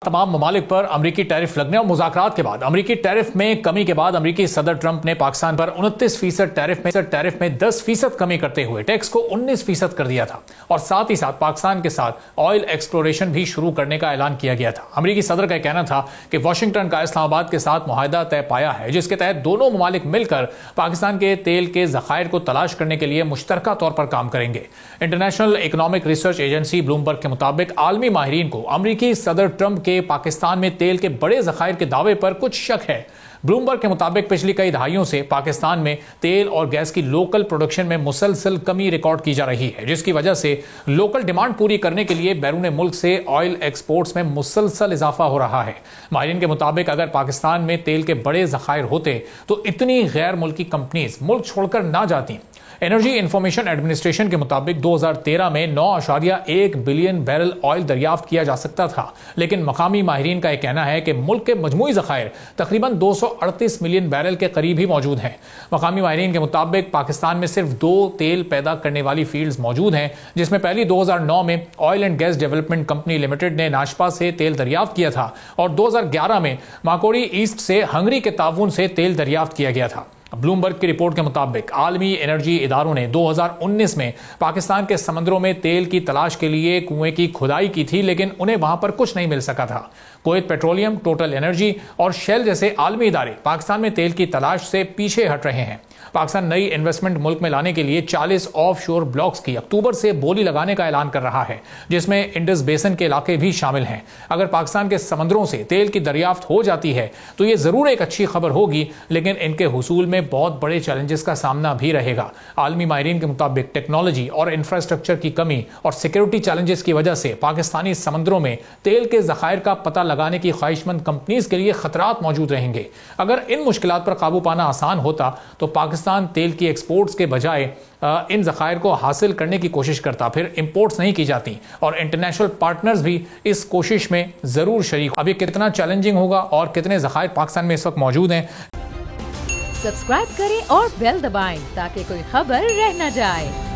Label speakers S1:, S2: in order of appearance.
S1: तमाम ममालिक पर अमरीकी टैरिफ लगने और मुज़ाकरात के बाद अमरीकी टैरिफ में कमी के बाद अमरीकी सदर ट्रंप ने पाकिस्तान पर 29% टैरिफ में 10% कमी करते हुए टैक्स को 19% कर दिया था और साथ ही साथ पाकिस्तान के साथ ऑयल एक्सप्लोरेशन भी शुरू करने का ऐलान किया गया था। अमरीकी सदर का कहना था कि वाशिंगटन का इस्लामाबाद के साथ मुआहदा तय पाया है, जिसके तहत दोनों ममालिक मिलकर पाकिस्तान के तेल के ज़खायर को तलाश करने के लिए मुश्तरका तौर पर काम करेंगे। International economic research agency Bloomberg के मुताबिक आलमी माहिरीन को अमरीकी सदर ट्रंप के पाकिस्तान में तेल के बड़े ज़खायर के दावे पर कुछ शक है। ब्लूमबर्ग के मुताबिक पिछली कई दहाइयों से पाकिस्तान में तेल और गैस की लोकल प्रोडक्शन में मुसलसल कमी रिकॉर्ड की जा रही है, जिसकी वजह से लोकल डिमांड पूरी करने के लिए बैरून मुल्क से ऑयल एक्सपोर्ट्स में मुसलसल इजाफा हो रहा है। माहिरीन के मुताबिक अगर पाकिस्तान में तेल के बड़े ज़खायर होते तो इतनी गैर मुल्की कंपनीज मुल्क छोड़कर ना जाती। एनर्जी इंफॉर्मेशन एडमिनिस्ट्रेशन के मुताबिक 2013 में 9.1 बिलियन बैरल ऑयल दरियाफ्त किया जा सकता था, लेकिन मकामी माहिरीन का यह कहना है कि मुल्क के मजमूई ज़खायर तकरीबन 238 मिलियन बैरल के करीब ही मौजूद हैं। मकामी माहिरीन के मुताबिक पाकिस्तान में सिर्फ 2 तेल पैदा करने वाली फील्ड्स मौजूद हैं, जिसमें पहली 2009 में oil and gas development company limited ने नाशपा से तेल दरियाफ्त किया था और 2011 में माकोड़ी ईस्ट से हंगरी के ताउन से तेल दरियाफ्त किया गया था। ब्लूमबर्ग की रिपोर्ट के मुताबिक आलमी एनर्जी इदारों ने 2019 में पाकिस्तान के समंदरों में तेल की तलाश के लिए कुएं की खुदाई की थी, लेकिन उन्हें वहां पर कुछ नहीं मिल सका था। कुवैत पेट्रोलियम, टोटल एनर्जी और शेल जैसे आलमी इदारे पाकिस्तान में तेल की तलाश से पीछे हट रहे हैं। पाकिस्तान नई इन्वेस्टमेंट मुल्क में लाने के लिए 40 ऑफशोर ब्लॉक्स की अक्टूबर से बोली लगाने का ऐलान कर रहा है, जिसमें इंडस बेसन के इलाके भी शामिल हैं। अगर पाकिस्तान के समंदरों से तेल की दरियाफ्त हो जाती है तो ये जरूर एक अच्छी खबर होगी, लेकिन इनके हुसूल में बहुत बड़े चैलेंजेस का सामना भी रहेगा। आलमी माहिरीन के मुताबिक टेक्नोलॉजी और इंफ्रास्ट्रक्चर की कमी और सिक्योरिटी चैलेंजेस की वजह से पाकिस्तानी समंदरों में तेल के ज़खायर का पता लगाने की ख्वाहिशमंद कंपनीज के लिए खतरात मौजूद रहेंगे। अगर इन मुश्किलात पर काबू पाना आसान होता तो पाकिस्तान तेल की एक्सपोर्ट्स के बजाय इन ज़खायर को हासिल करने की कोशिश करता, फिर इंपोर्ट्स नहीं की जाती और इंटरनेशनल पार्टनर्स भी इस कोशिश में जरूर शरीक। अब ये कितना चैलेंजिंग होगा और कितने ज़खायर पाकिस्तान में इस वक्त मौजूद हैं।
S2: सब्सक्राइब करें और बेल दबाएं ताकि कोई खबर रह न जाए।